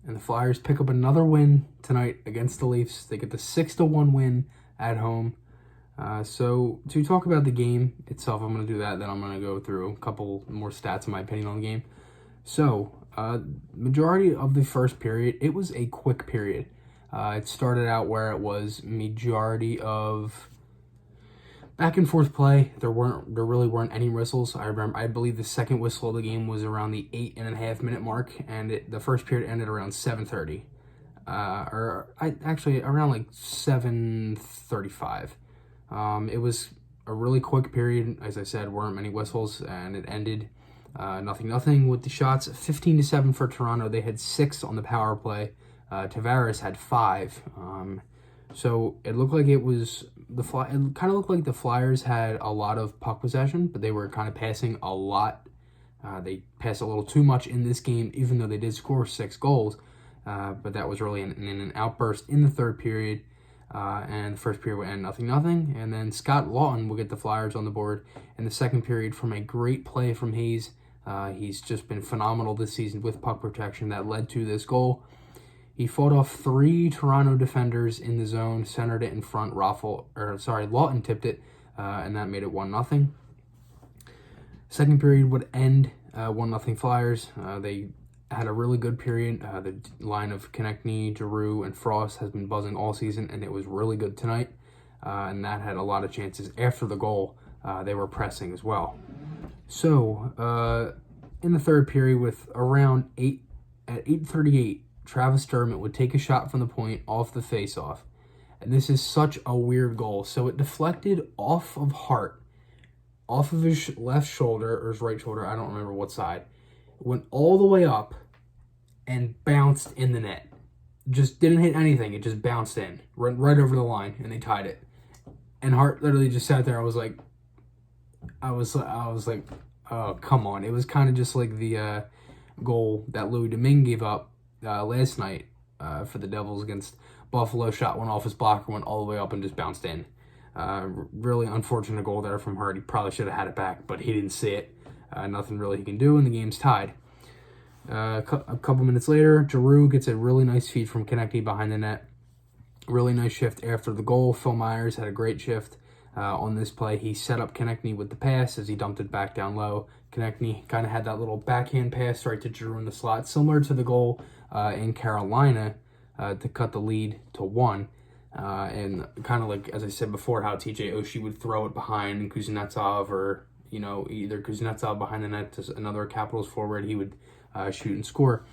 and the Flyers pick up another win tonight against the Leafs. They get the 6-1 win at home. So to talk about the game itself, I'm going to do that. Then I'm going to go through a couple more stats in my opinion on the game. So majority of the first period, it was a quick period. It started out where it was majority of back and forth play. There really weren't any whistles. I believe the second whistle of the game was around the 8.5 minute mark, and the first period ended around 7:30, around like 7:35. It was a really quick period. As I said, weren't many whistles, and it ended 0-0 with the shots. 15-7 for Toronto. They had 6 on the power play. Tavares had 5. So it looked like it was it kind of looked like the Flyers had a lot of puck possession, but they were kind of passing a lot. They passed a little too much in this game, even though they did score 6 goals. But that was really an outburst in the third period. And the first period would end 0-0. And then Scott Laughton will get the Flyers on the board in the second period from a great play from Hayes. He's just been phenomenal this season with puck protection that led to this goal. He fought off 3 Toronto defenders in the zone, centered it in front. Laughton tipped it, and that made it 1-0. Second period would end 1-0 Flyers. They had a really good period. The line of Konechny, Giroux, and Frost has been buzzing all season, and it was really good tonight. And that had a lot of chances. After the goal, they were pressing as well. So, in the third period, with around 8:38, Travis Dermott would take a shot from the point off the face-off. And this is such a weird goal. So it deflected off of Hart, off of his left shoulder, or his right shoulder, I don't remember what side. It went all the way up and bounced in the net. Just didn't hit anything. It just bounced in, right over the line, and they tied it. And Hart literally just sat there. I was like, oh, come on. It was kind of just like the goal that Louis Domingue gave up last night for the Devils against Buffalo. Shot went off his blocker, went all the way up and just bounced in. Really unfortunate goal there from Hart. He probably should have had it back, but he didn't see it. Nothing really he can do, and the game's tied. A couple minutes later, Giroux gets a really nice feed from Konechny behind the net. Really nice shift after the goal. Phil Myers had a great shift on this play. He set up Konechny with the pass as he dumped it back down low. Konechny kind of had that little backhand pass right to Giroux in the slot, similar to the goal in Carolina to cut the lead to 1. And kind of like, as I said before, how TJ Oshie would throw it behind Kuznetsov, or, either Kuznetsov behind the net to another Capitals forward, he would shoot and score.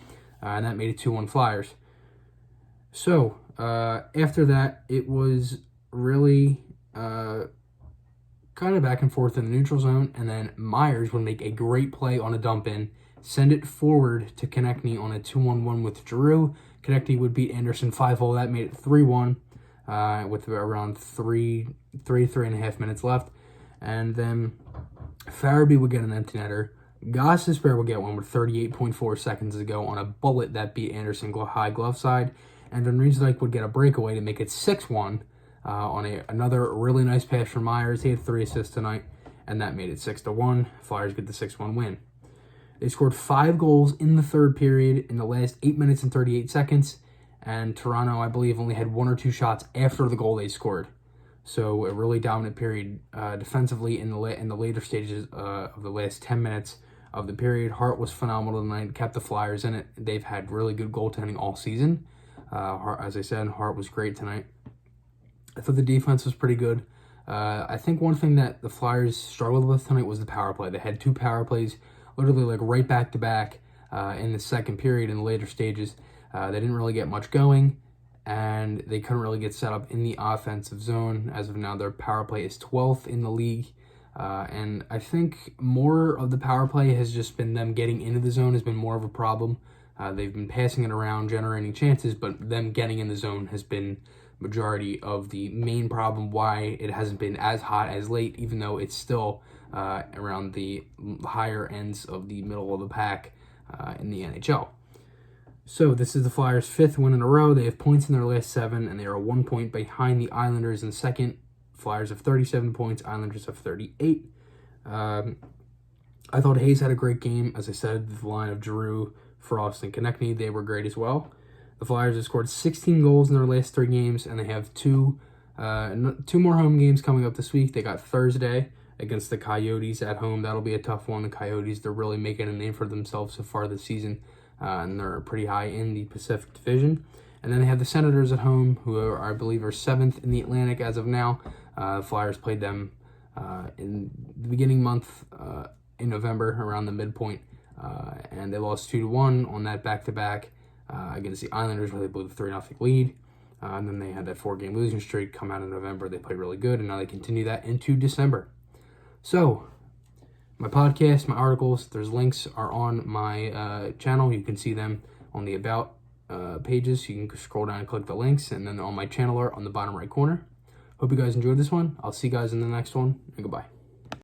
And that made it 2-1 Flyers. So, after that, it was really kind of back and forth in the neutral zone, and then Myers would make a great play on a dump-in, send it forward to Konechny on a 2-on-1 with Giroux. Konechny would beat Anderson 5-0. That made it 3-1 with around 3.5 minutes left. And then Farabee would get an empty netter. Gostisbehere would get one with 38.4 seconds to go on a bullet that beat Anderson high glove side. And then Riemsdyk would get a breakaway to make it 6-1 on another really nice pass from Myers. He had 3 assists tonight, and that made it 6-1. Flyers get the 6-1 win. They scored 5 goals in the third period in the last 8 minutes and 38 seconds, and Toronto, I believe, only had 1 or 2 shots after the goal they scored. So a really dominant period defensively in the later stages of the last 10 minutes of the period. Hart was phenomenal tonight, kept the Flyers in it. They've had really good goaltending all season. As I said, Hart was great tonight. I thought the defense was pretty good. I think one thing that the Flyers struggled with tonight was the power play. They had 2 power plays, literally like right back to back in the second period in the later stages. They didn't really get much going, and they couldn't really get set up in the offensive zone. As of now, their power play is 12th in the league. And I think more of the power play has just been them getting into the zone has been more of a problem. They've been passing it around, generating chances, but them getting in the zone has been majority of the main problem why it hasn't been as hot as late, even though it's still around the higher ends of the middle of the pack in the NHL. So this is the Flyers' 5th win in a row. They have points in their last 7, and they are 1 point behind the Islanders in second. Flyers have 37 points, Islanders have 38. I thought Hayes had a great game. As I said, the line of Giroux, Frost, and Konechny, they were great as well. The Flyers have scored 16 goals in their last 3 games, and they have two more home games coming up this week. They got Thursday against the Coyotes at home. That'll be a tough one. The Coyotes, they're really making a name for themselves so far this season, and they're pretty high in the Pacific Division. And then they have the Senators at home, who are, I believe, are 7th in the Atlantic as of now. The Flyers played them in the beginning month in November, around the midpoint, and they lost 2-1 on that back-to-back against the Islanders, where they blew the 3-0 lead. And then they had that 4-game losing streak come out in November. They played really good, and now they continue that into December. So, my podcast, my articles, there's links are on my channel. You can see them on the About pages. You can scroll down and click the links, and then on my channel art on the bottom right corner. Hope you guys enjoyed this one. I'll see you guys in the next one, and goodbye.